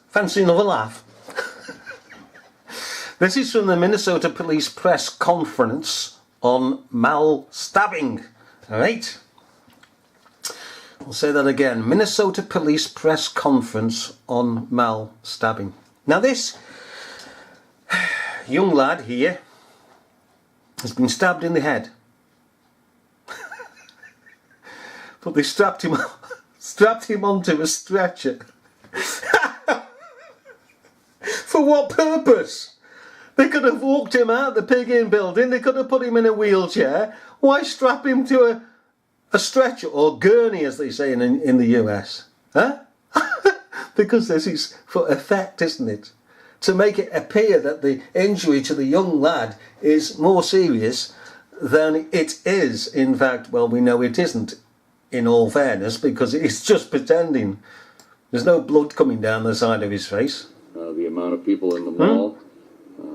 Fancy another laugh? This is from the Minnesota Police Press Conference on Mal stabbing. Alright? I'll say that again. Minnesota Police Press Conference on Mal stabbing. Now this young lad here has been stabbed in the head. But they strapped him onto a stretcher. For what purpose? They could have walked him out the pig-in building, they could have put him in a wheelchair. Why strap him to a stretcher, or gurney as they say in the US? Huh? Because this is for effect, isn't it? To make it appear that the injury to the young lad is more serious than it is. In fact, well, we know it isn't, in all fairness, because it's just pretending. There's no blood coming down the side of his face. The amount of people in the mall,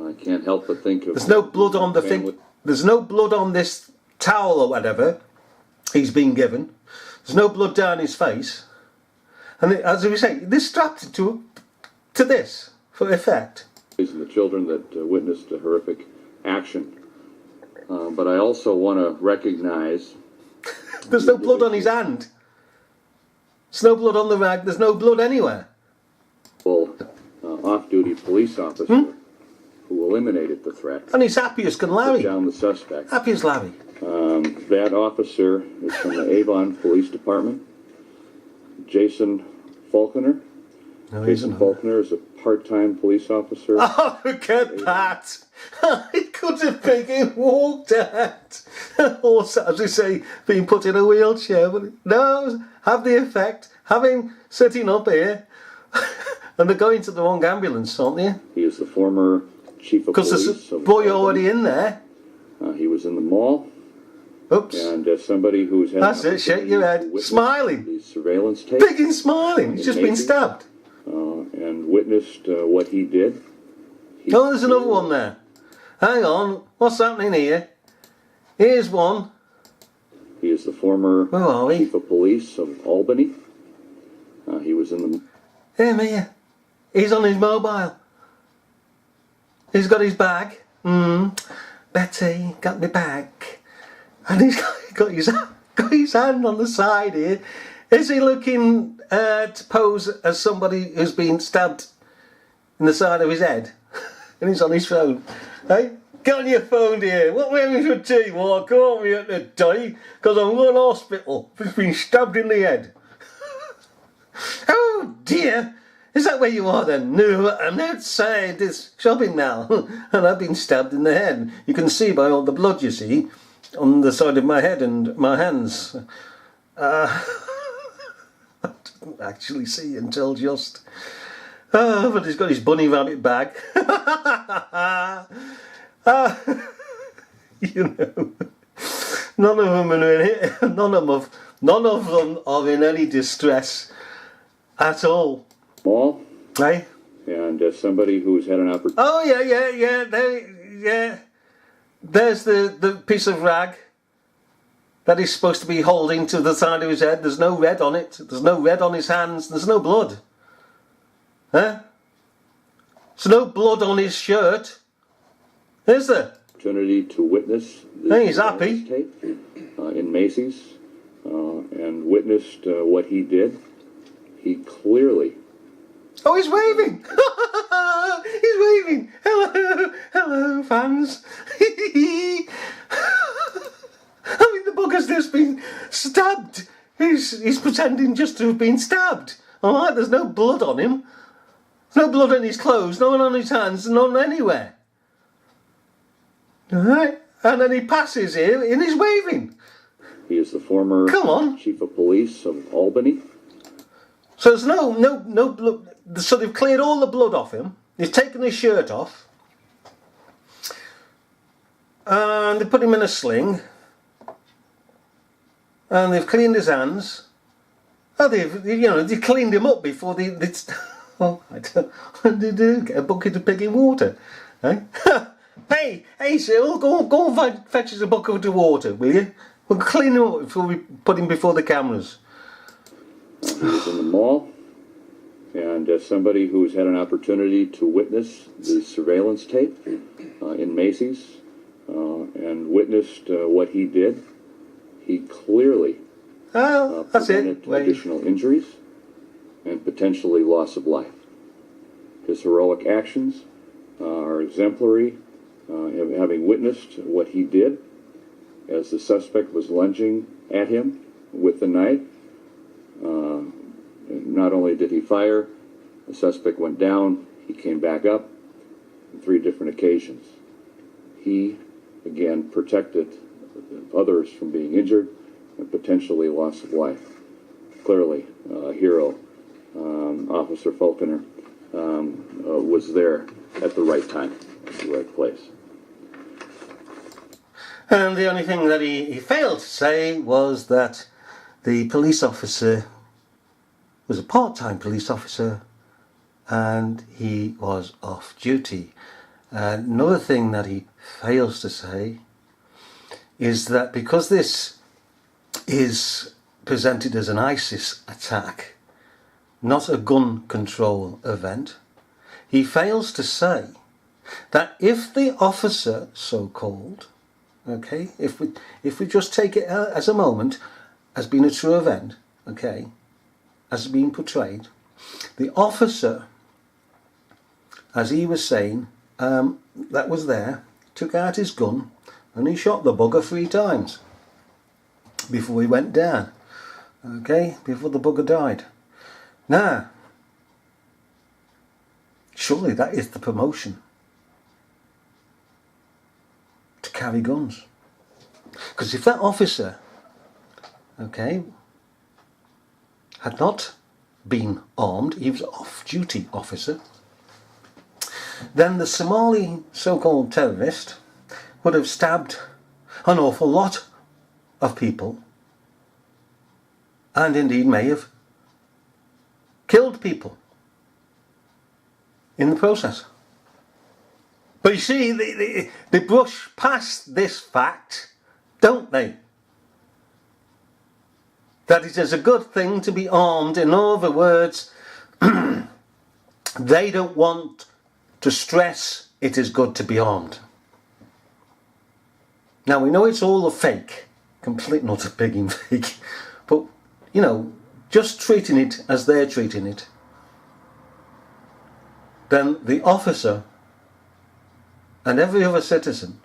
I can't help but think of... There's no blood on the thing. There's no blood on this towel or whatever he's been given. There's no blood down his face. And as we say, this strapped to this for effect. And the children that witnessed a horrific action. But I also want to recognize... There's no blood on his hand. There's no blood on the rag. There's no blood anywhere. Well, off-duty police officer who eliminated the threat. And he's happy as can Larry. Put down the suspect. Happy as Larry. That officer is from the Avon Police Department. Jason Faulkner. No, Jason Faulkner is a part-time police officer. Oh, look at that! He could have been walked at. Or, as we say, being put in a wheelchair. But no, have the effect. Have him sitting up here. And they're going to the wrong ambulance, aren't they? He is the former chief of police. Because there's a boy already in there. He was in the mall. Oops. And somebody who's had... That's it, shake your head. Smiling. The surveillance tape. Big and smiling. He's just been stabbed. And witnessed what he did. Oh, there's another one there. Hang on. What's happening here? Here's one. He is the former chief of police of Albany. He was in the... Here. He's on his mobile. He's got his bag. Betty, got my bag. And he's got his hand on the side here. Is he looking to pose as somebody who's been stabbed in the side of his head? And he's on his phone. Hey, get on your phone, dear. What are we having for tea? Well, I can't be at the day because I'm going to hospital. I've been stabbed in the head. Oh dear, is that where you are then? No, I'm outside this shopping mall and I've been stabbed in the head. You can see by all the blood you see on the side of my head and my hands. I didn't actually see until just... Oh, but he's got his bunny rabbit bag. You know, none of them are in it. None of them are in any distress at all. Mall. Hey? And somebody who's had an opportunity. Oh yeah. There's the piece of rag that he's supposed to be holding to the side of his head. There's no red on it. There's no red on his hands. There's no blood. Huh? There's no blood on his shirt. Is there? Opportunity to witness. Hey, he's happy. Tape, in Macy's, and witnessed what he did. He clearly. Oh, he's waving. He's waving. Hello, fans. I mean, the bugger's just been stabbed. He's pretending just to have been stabbed. All right, there's no blood on him. There's no blood on his clothes, no one on his hands, none anywhere. All right, and then he passes here and he's waving. He is the former chief of police of Albany. So there's no blood. So they've cleared all the blood off him. They've taken his shirt off. And they put him in a sling. And they've cleaned his hands. Oh, they cleaned him up before they oh, I don't get a bucket of piggy water. Eh? hey, Cyril, go and fetch us a bucket of water, will you? We'll clean him up before we put him before the cameras. He was in the mall, and And as somebody who's had an opportunity to witness the surveillance tape in Macy's and witnessed what he did, he clearly that's it. prevented additional injuries and potentially loss of life. His heroic actions are exemplary, having witnessed what he did as the suspect was lunging at him with the knife. Not only did he fire, the suspect went down, he came back up on 3 different occasions. He, again, protected others from being injured and potentially loss of life. Clearly, a hero. Officer Falconer was there at the right time, at the right place. And the only thing that he failed to say was that the police officer was a part-time police officer and he was off duty. Another thing that he fails to say is that because this is presented as an ISIS attack, not a gun control event, he fails to say that if the officer, so-called, okay, if we just take it as a moment as being a true event, okay, as being portrayed, the officer, as he was saying, that was there, took out his gun and he shot the bugger 3 times before he went down, okay, before the bugger died. Now, surely that is the promotion, to carry guns. Because if that officer, okay, had not been armed, he was an off-duty officer, then the Somali so-called terrorist would have stabbed an awful lot of people and indeed may have killed people in the process. But you see, they brush past this fact, don't they? That it is a good thing to be armed. In other words, they don't want to stress it is good to be armed. Now we know it's all a fake, complete and utter pigging fake, but you know, just treating it as they're treating it, then the officer and every other citizen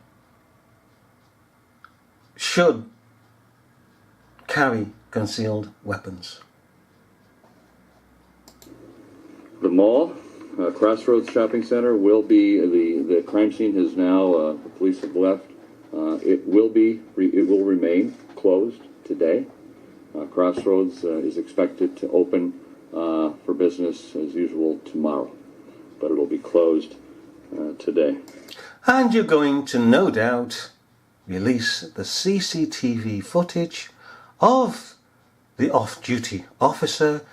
should carry concealed weapons. The mall, Crossroads Shopping Center, will be, the crime scene has now, the police have left. It will remain closed today. Crossroads is expected to open for business as usual tomorrow, but it'll be closed today. And you're going to no doubt release the CCTV footage of the off-duty officer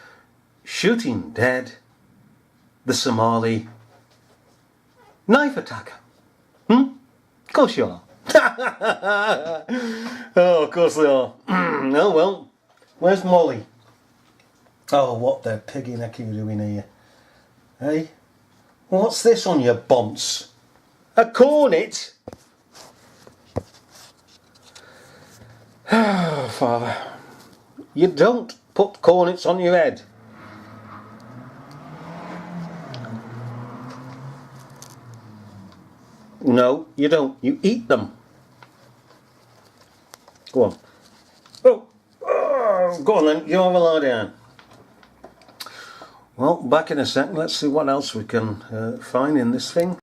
shooting dead the Somali knife attacker. Of course you are. Oh, of course they are. Oh well, where's Molly? Oh, what the piggy neck are you doing here? Hey? What's this on your bonce? A cornet? Oh, Father. You don't put cornets on your head. No, you don't. You eat them. Go on. Oh, go on then. You have a lie down. Well, back in a second. Let's see what else we can find in this thing.